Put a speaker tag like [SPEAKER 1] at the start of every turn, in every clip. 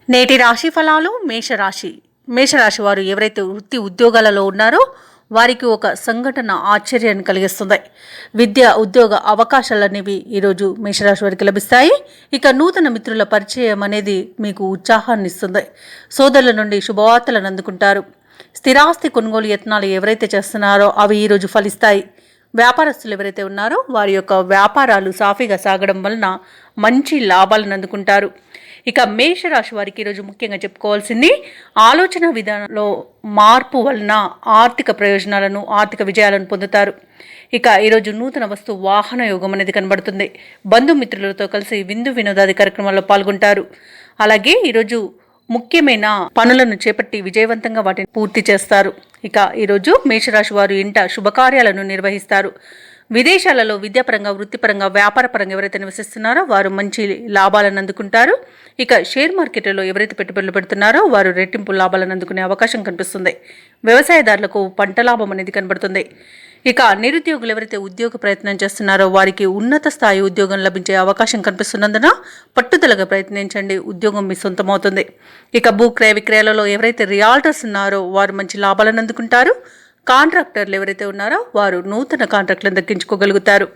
[SPEAKER 1] నేటి రాశి ఫలాలు మేషరాశి వారు ఎవరైతే వృత్తి ఉద్యోగాలలో ఉన్నారో వారికి ఒక సంఘటన ఆశ్చర్యాన్ని కలిగిస్తుంది. విద్య ఉద్యోగ అవకాశాలనేవి ఈరోజు మేషరాశి వారికి లభిస్తాయి. ఇక నూతన మిత్రుల పరిచయం అనేది మీకు ఉత్సాహాన్ని ఇస్తుంది. సోదరుల నుండి శుభవార్తలను అందుకుంటారు. స్థిరాస్తి కొనుగోలు యత్నాలు ఎవరైతే చేస్తున్నారో అవి ఈరోజు ఫలిస్తాయి. వ్యాపారస్తులు ఎవరైతే ఉన్నారో వారి యొక్క వ్యాపారాలు సాఫీగా సాగడం వలన మంచి లాభాలను అందుకుంటారు. ఇక మేషరాశి వారికి ఈరోజు ముఖ్యంగా చెప్పుకోవాల్సింది ఆలోచన విధానంలో మార్పు వలన ఆర్థిక ప్రయోజనాలను ఆర్థిక విజయాలను పొందుతారు. ఇక ఈరోజు నూతన వస్తు వాహన యోగం అనేది కనబడుతుంది. బంధుమిత్రులతో కలిసి విందు వినోదాది కార్యక్రమాల్లో పాల్గొంటారు. అలాగే ఈరోజు ముఖ్యమైన పనులను చేపట్టి విజయవంతంగా వాటిని పూర్తి చేస్తారు. ఇక ఈరోజు మేషరాశి వారు ఇంట శుభకార్యాలను నిర్వహిస్తారు. విదేశాలలో విద్యాపరంగా వృత్తిపరంగా వ్యాపారపరంగా ఎవరైతే నివసిస్తున్నారో వారు మంచి లాభాలను అందుకుంటారు. ఇక షేర్ మార్కెట్లో ఎవరైతే పెట్టుబడులు పెడుతున్నారో వారు రెట్టింపు లాభాలను అందుకునే అవకాశం కనిపిస్తుంది. వ్యవసాయదారులకు పంట లాభం అనేది కనబడుతుంది. ఇక నిరుద్యోగులు ఎవరైతే ఉద్యోగ ప్రయత్నం చేస్తున్నారో వారికి ఉన్నత స్థాయి ఉద్యోగం లభించే అవకాశం కనిపిస్తున్నందున పట్టుదలగా ప్రయత్నించండి, ఉద్యోగం మీ సొంతమవుతుంది. ఇక భూ క్రయ విక్రయాలలో ఎవరైతే రియాల్టర్స్ ఉన్నారో వారు మంచి లాభాలను అందుకుంటారు. కాంట్రాక్టర్లు ఎవరైతే ఉన్నారో వారు నూతన కాంట్రాక్టులను దక్కించుకోగలుగుతారు.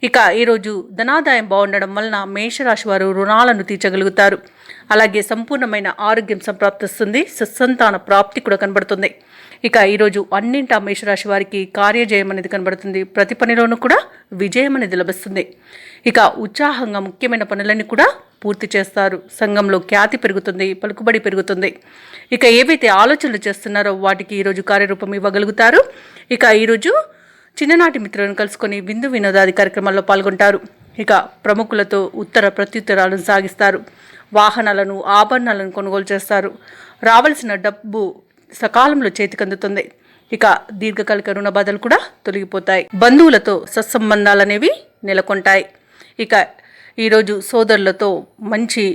[SPEAKER 1] ఇక ఈరోజు ధనాదాయం బాగుండడం వలన మేషరాశి వారు రుణాలను తీర్చగలుగుతారు. అలాగే సంపూర్ణమైన ఆరోగ్యం సంప్రాప్తిస్తుంది. సత్సంతాన ప్రాప్తి కూడా కనబడుతుంది. ఇక ఈరోజు అన్నింటా మేషరాశి వారికి కార్యజయం అనేది కనబడుతుంది. ప్రతి పనిలోనూ కూడా విజయం అనేది లభిస్తుంది. ఇక ఉత్సాహంగా ముఖ్యమైన పనులన్నీ కూడా పూర్తి చేస్తారు. సంఘంలో ఖ్యాతి పెరుగుతుంది, పలుకుబడి పెరుగుతుంది. ఇక ఏవైతే ఆలోచనలు చేస్తున్నారో వాటికి ఈరోజు కార్యరూపం ఇవ్వగలుగుతారు. ఇక ఈరోజు చిన్ననాటి మిత్రులను కలుసుకొని విందు వినోదాది కార్యక్రమాల్లో పాల్గొంటారు. ఇక ప్రముఖులతో ఉత్తర ప్రత్యుత్తరాలను సాగిస్తారు. వాహనాలను ఆభరణాలను కొనుగోలు చేస్తారు. రావాల్సిన డబ్బు సకాలంలో చేతికందుతుంది. ఇక దీర్ఘకాలిక రుణ బాధలు కూడా తొలగిపోతాయి. బంధువులతో సత్సంబంధాలనేవి నెలకొంటాయి. ఇక ఈరోజు సోదరులతో మంచి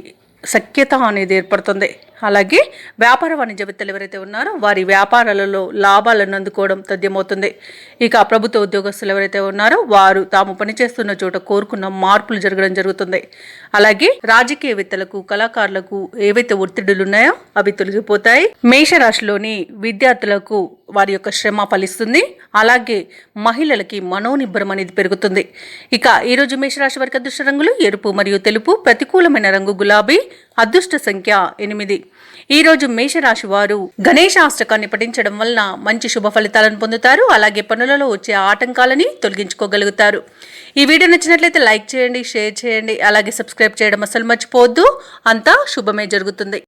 [SPEAKER 1] సఖ్యత అనేది ఏర్పడుతుంది. అలాగే వ్యాపార వాణిజ్యవేత్తలు ఎవరైతే ఉన్నారో వారి వ్యాపారాలలో లాభాలను అందుకోవడం తథ్యమవుతుంది. ఇక ప్రభుత్వ ఉద్యోగస్తులు ఎవరైతే ఉన్నారో వారు తాము పనిచేస్తున్న చోట కోరుకున్న మార్పులు జరగడం జరుగుతుంది. అలాగే రాజకీయవేత్తలకు కళాకారులకు ఏవైతే ఒత్తిడులు ఉన్నాయో అవి తొలగిపోతాయి. మేషరాశిలోని విద్యార్థులకు వారి యొక్క శ్రమ ఫలిస్తుంది. అలాగే మహిళలకి మనోనిబ్బరం అనేది పెరుగుతుంది. ఇక ఈరోజు మేషరాశి వారికి అదృష్ట రంగులు ఎరుపు మరియు తెలుపు. ప్రతికూలమైన రంగు గులాబీ. అదృష్ట సంఖ్య 8. ఈరోజు మేషరాశి వారు గణేశాష్టకాన్ని పఠించడం వలన మంచి శుభ ఫలితాలను పొందుతారు. అలాగే పనులలో వచ్చే ఆటంకాలని తొలగించుకోగలుగుతారు. ఈ వీడియో నచ్చినట్లయితే లైక్ చేయండి, షేర్ చేయండి, అలాగే సబ్స్క్రైబ్ చేయడం అసలు మర్చిపోవద్దు. అంతా శుభమే జరుగుతుంది.